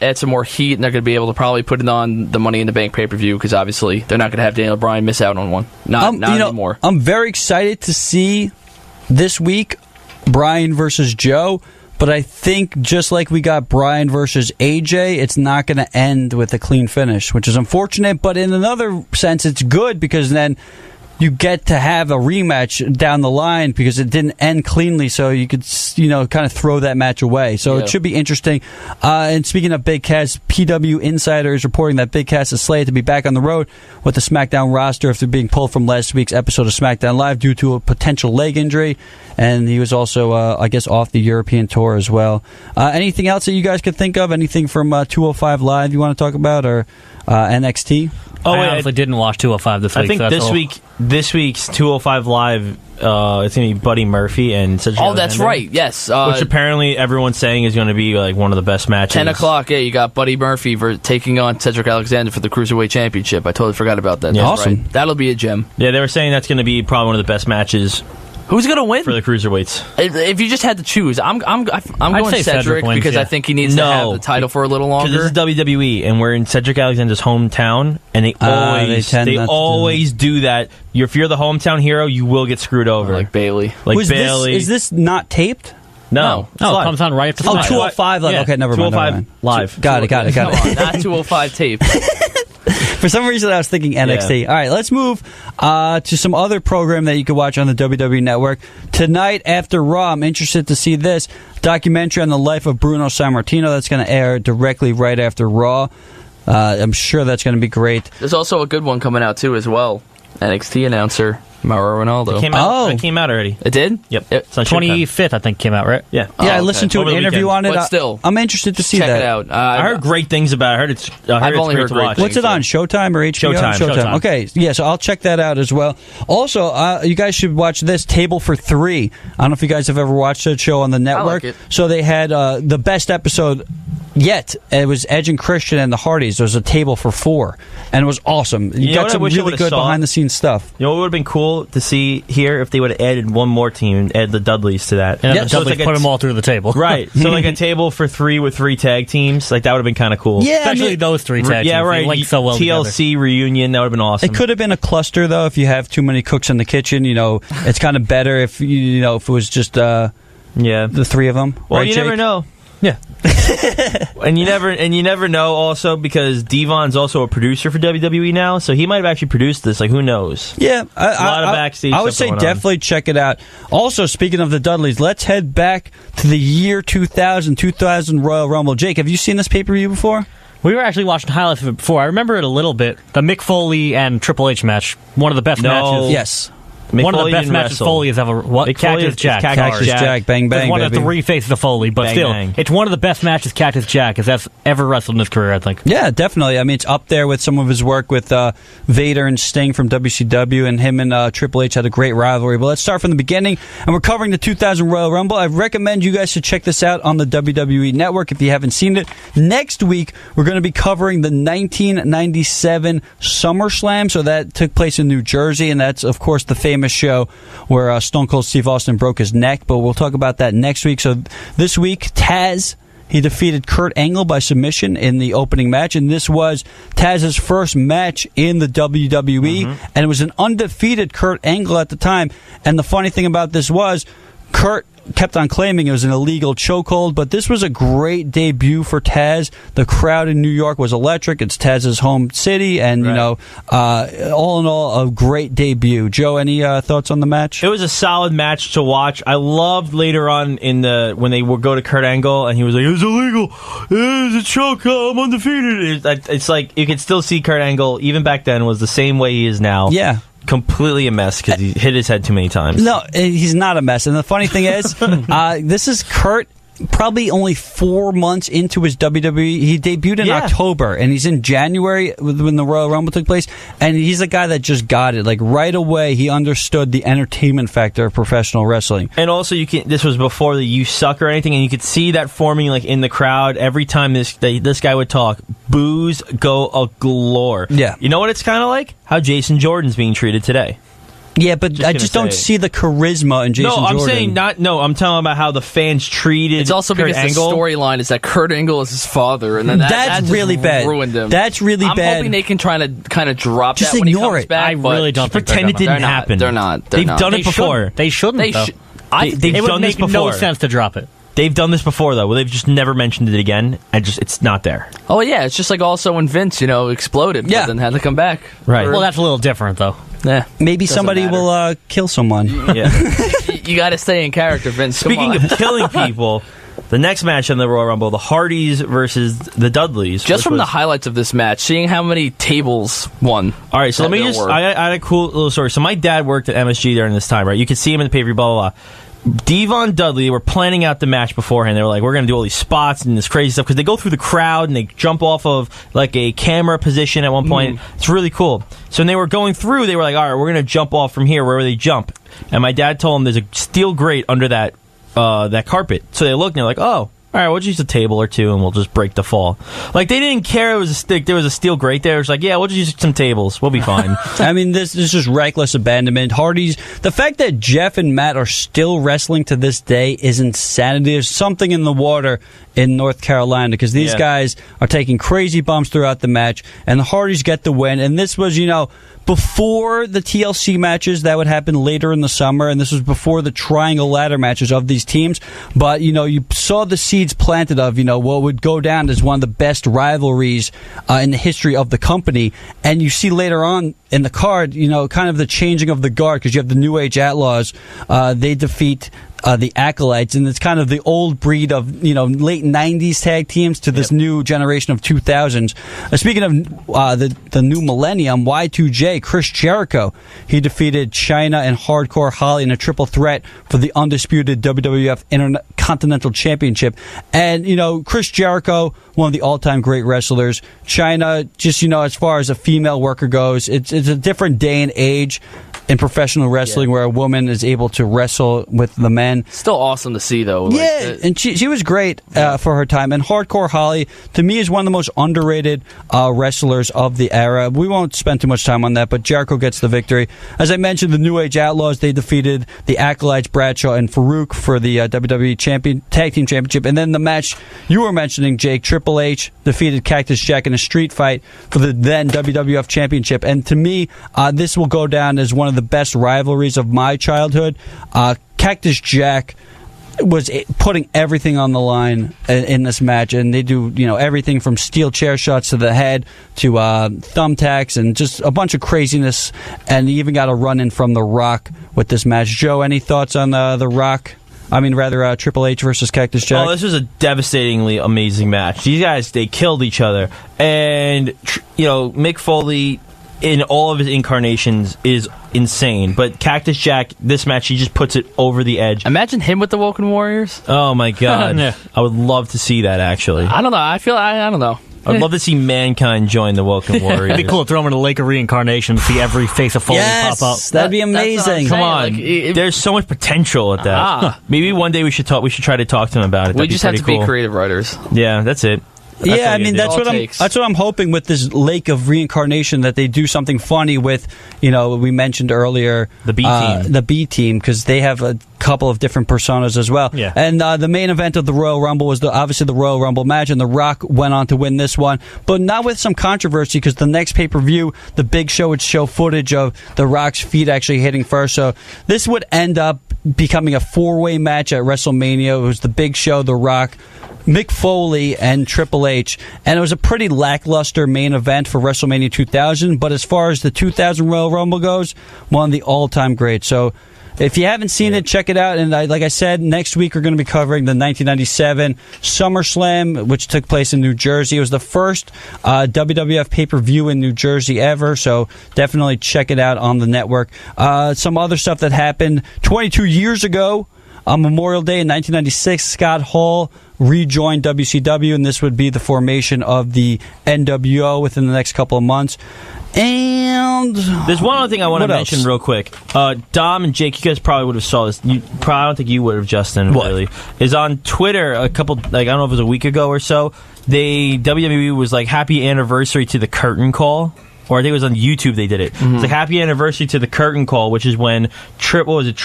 add some more heat, and they're going to be able to probably put it on the Money in the Bank pay-per-view, because obviously they're not going to have Daniel Bryan miss out on one. Not anymore. I'm very excited to see this week Bryan versus Joe, but I think just like we got Bryan versus AJ, it's not going to end with a clean finish, which is unfortunate, but in another sense it's good, because then you get to have a rematch down the line, because it didn't end cleanly, so you could, kind of throw that match away. So it should be interesting. And speaking of Big Cass, PW Insider is reporting that Big Cass is slated to be back on the road with the SmackDown roster after being pulled from last week's episode of SmackDown Live due to a potential leg injury. And he was also, I guess, off the European tour as well. Anything else that you guys could think of? Anything from 205 Live you want to talk about, or NXT? I honestly didn't watch 205 this week. I think this week's 205 Live, it's going to be Buddy Murphy and Cedric Alexander. That's right, yes. Which apparently everyone's saying is going to be like one of the best matches. 10 o'clock, you got Buddy Murphy taking on Cedric Alexander for the Cruiserweight Championship. I totally forgot about that. Yeah, awesome. Right. That'll be a gem. Yeah, they were saying that's going to be probably one of the best matches. Who's going to win? For the Cruiserweights. If you just had to choose, I'm going Cedric wins, because I think he needs to have the title for a little longer. Because this is WWE, and we're in Cedric Alexander's hometown, and they always do that. If you're the hometown hero, you will get screwed over. Like Bailey. Is this not taped? No, it comes on right after the 205 Live. Yeah. Okay, never mind. 205 Live. Got it. Come on, not 205 tape. For some reason, I was thinking NXT. Yeah. All right, let's move to some other program that you can watch on the WWE Network. Tonight after Raw, I'm interested to see this documentary on the life of Bruno Sammartino that's going to air directly right after Raw. I'm sure that's going to be great. There's also a good one coming out, too, as well. NXT announcer Mauro Ronaldo. It came out already. It did? Yep. 25th, I think, came out, right? Yeah. I listened to an interview on it. But still, I'm interested to see check that. it out. I heard great things about it. I've only heard great things. What's it on, Showtime or HBO? Showtime. Okay, yeah, so I'll check that out as well. Also, you guys should watch this, Table for Three. I don't know if you guys have ever watched that show on the network. I like it. So they had the best episode yet. It was Edge and Christian and the Hardys. There was a table for four, and it was awesome. You got some really good behind-the-scenes stuff. You know what would have been cool to see here if they would have added one more team, add the Dudleys to that. And so Dudleys put them all through the table. Right. So like a table for three with three tag teams, like that would have been kind of cool. Yeah, especially those three tag teams. Yeah, right. They link so well TLC together. reunion, that would have been awesome. It could have been a cluster though if you have too many cooks in the kitchen. It's kind of better if if it was just the three of them. Well, right, you Jake? never know. Yeah. and you never know also because Devon's also a producer for WWE now, so he might have actually produced this. Like, who knows? Yeah, a lot of backstage. I would say definitely check it out. Also, speaking of the Dudleys, let's head back to the year 2000 Royal Rumble. Jake, have you seen this pay-per-view before? We were actually watching highlights of it before. I remember it a little bit. The Mick Foley and Triple H match, one of the best matches. Yes. One of the best matches Foley has ever... What? Cactus Jack. Cactus Jack. Bang, bang, it's one baby. of the three faces of Foley, but bang, still, bang. It's one of the best matches Cactus Jack has ever wrestled in his career, I think. Yeah, definitely. I mean, it's up there with some of his work with Vader and Sting from WCW, and him and Triple H had a great rivalry. But let's start from the beginning, and we're covering the 2000 Royal Rumble. I recommend you guys should check this out on the WWE Network if you haven't seen it. Next week, we're going to be covering the 1997 SummerSlam, so that took place in New Jersey, and that's, of course, the famous show where Stone Cold Steve Austin broke his neck, but we'll talk about that next week. So this week, Taz, he defeated Kurt Angle by submission in the opening match, and this was Taz's first match in the WWE, and it was an undefeated Kurt Angle at the time. And the funny thing about this was, Kurt kept on claiming it was an illegal chokehold, but this was a great debut for Taz. The crowd in New York was electric. It's Taz's home city, and all in all, a great debut. Joe, any thoughts on the match? It was a solid match to watch. I loved later on when they would go to Kurt Angle, and he was like, "It was illegal. It was a choke. I'm undefeated." It's like you could still see Kurt Angle even back then was the same way he is now. Yeah. Completely a mess because he hit his head too many times. No, he's not a mess. And the funny thing is, this is Kurt probably only 4 months into his WWE. He debuted in October, and he's in January when the Royal Rumble took place, and he's a guy that just got it. Like, right away, he understood the entertainment factor of professional wrestling. And also, this was before the "you suck" or anything, and you could see that forming like in the crowd every time this guy would talk. Boos go galore. Yeah. You know what it's kind of like? How Jason Jordan's being treated today. Yeah, but I just don't see the charisma in Jason Jordan. I'm saying not. No, I'm telling about how the fans treated. It's also Kurt because Angle. the storyline is that Kurt Angle is his father, and then that just really bad. Ruined him. That's really I'm bad. hoping they can try to kind of drop Just that when he ignore comes it. back. I really don't think Pretend it didn't They're not. happen. They're not. They've done it before. They shouldn't. They though. should. They've it would done make this no before. sense to drop it. They've done this before, though. Well, they've just never mentioned it again. It's not there. Oh yeah, it's just like also when Vince, exploded, Yeah. but then had to come back. Right. Well, that's a little different, though. Yeah. Maybe Doesn't somebody matter. will kill someone. Yeah. You got to stay in character, Vince. Come Speaking on. of killing people, the next match on the Royal Rumble, the Hardys versus the Dudleys. Just which from the was- highlights of this match, seeing how many tables won. All right, so let me That just. work. I had a cool little story. So my dad worked at MSG during this time, right? You could see him in the pay-per-view, blah, blah, blah. Devon Dudley were planning out the match beforehand. They were like, we're going to do all these spots and this crazy stuff because they go through the crowd and they jump off of like a camera position at one point. It's really cool. So when they were going through, they were like, all right, we're going to jump off from here wherever they jump. And my dad told them there's a steel grate under that carpet. So they looked and they're like, oh, all right, we'll just use a table or two and we'll just break the fall. Like, they didn't care it was a stick. There was a steel grate there. It was like, yeah, we'll just use some tables. We'll be fine. I mean, this is just reckless abandonment. Hardy's, the fact that Jeff and Matt are still wrestling to this day is insanity. There's something in the water in North Carolina because these guys are taking crazy bumps throughout the match, and the Hardys get the win. And this was, before the TLC matches that would happen later in the summer, and this was before the triangle ladder matches of these teams. But, you saw the seeds planted of, what would go down as one of the best rivalries in the history of the company. And you see later on in the card, kind of the changing of the guard because you have the New Age Outlaws. They defeat the Acolytes, and it's kind of the old breed of late 90s tag teams to this new generation of 2000s. Speaking of the new millennium, Y2J, Chris Jericho, he defeated China and Hardcore Holly in a triple threat for the undisputed WWF Intercontinental Championship. And Chris Jericho, one of the all-time great wrestlers. China, just as far as a female worker goes, it's a different day and age in professional wrestling where a woman is able to wrestle with the men. Still awesome to see, though. And she was great for her time. And Hardcore Holly, to me, is one of the most underrated wrestlers of the era. We won't spend too much time on that, but Jericho gets the victory. As I mentioned, the New Age Outlaws, they defeated the Acolytes, Bradshaw, and Farouk for the WWE Tag Team Championship. And then the match you were mentioning, Jake, Triple H defeated Cactus Jack in a street fight for the then WWF Championship. And to me, this will go down as one of the best rivalries of my childhood. Cactus Jack was putting everything on the line in this match, and they do everything from steel chair shots to the head to thumbtacks and just a bunch of craziness, and he even got a run in from The Rock with this match. Joe, any thoughts on The Rock? I mean, rather Triple H versus Cactus Jack? Oh, this was a devastatingly amazing match. These guys, they killed each other, and Mick Foley in all of his incarnations is insane. But Cactus Jack, this match, he just puts it over the edge. Imagine him with the Woken Warriors. Oh my god. Yeah. I would love to see that, actually. I don't know. I don't know. I'd love to see Mankind join the Woken Warriors. It'd be cool to throw him in a lake of reincarnation, see every face of Foley pop up. That'd be That's what I'm amazing. saying. Come on. Like, There's so much potential at that. Maybe one day we should try to talk to him about it. We That'd just be have to pretty be cool. creative writers. Yeah, that's it. Yeah, I mean that's All it what I'm hoping with this lake of reincarnation, that they do something funny with. We mentioned earlier The B team, because they have a couple of different personas as well. Yeah. And the main event of the Royal Rumble was obviously the Royal Rumble match, and The Rock went on to win this one, but not with some controversy because the next pay-per-view, the Big Show, would show footage of The Rock's feet actually hitting first. So this would end up becoming a four-way match at WrestleMania. It was the Big Show, The Rock, Mick Foley, and Triple H, and it was a pretty lackluster main event for WrestleMania 2000, but as far as the 2000 Royal Rumble goes, one of the all-time greats. So if you haven't seen it, check it out. And like I said, next week we're going to be covering the 1997 SummerSlam, which took place in New Jersey. It was the first WWF pay-per-view in New Jersey ever, so definitely check it out on the network. Some other stuff that happened 22 years ago, on Memorial Day in 1996, Scott Hall rejoined WCW, and this would be the formation of the NWO within the next couple of months. And there's one other thing I want to what mention else? real quick. Dom and Jake, you guys probably would have saw this. I don't think you would have, Justin. What? Really, is on Twitter a couple, I don't know if it was a week ago or so. WWE was like, happy anniversary to the curtain call. or I think it was on YouTube they did it. It's like happy anniversary to the curtain call, which is when Triple H,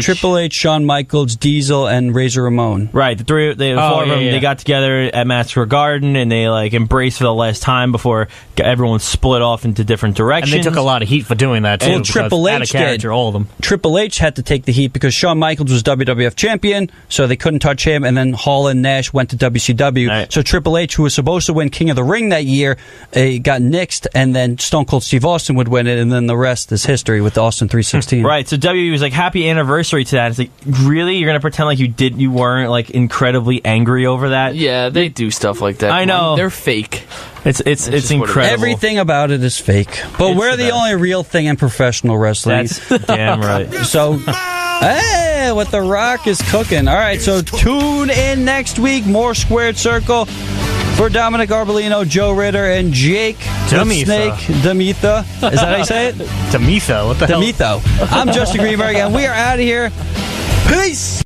Triple H, Shawn Michaels, Diesel, and Razor Ramon. right? The four of them, they got together at Madison Square Garden and they like embraced for the last time before everyone split off into different directions. And they took a lot of heat for doing that, too. Well, because Triple out of H character, did. all of them. Triple H had to take the heat because Shawn Michaels was WWF champion, so they couldn't touch him, and then Hall and Nash went to WCW. Right. So Triple H, who was supposed to win King of the Ring that year, got nixed, and then Stone Cold Steve Austin would win it, and then the rest is history with the Austin 316. Right, so WWE was like, happy anniversary to that. It's like, really? You're going to pretend like you weren't like incredibly angry over that? Yeah, they do stuff like that. I know. They're fake. It's just what it is. incredible. Everything about it is fake. But It's we're the the best. only real thing in professional wrestling. That's damn right. So, hey, what The Rock is cooking. All right, so tune in next week. More Squared Circle for Dominic Arbolino, Joe Ritter, and Jake the Demetha. Snake Demetha. Is that how you say it? Demetha, what the hell? Demetho. I'm Justin Greenberg, and we are out of here. Peace.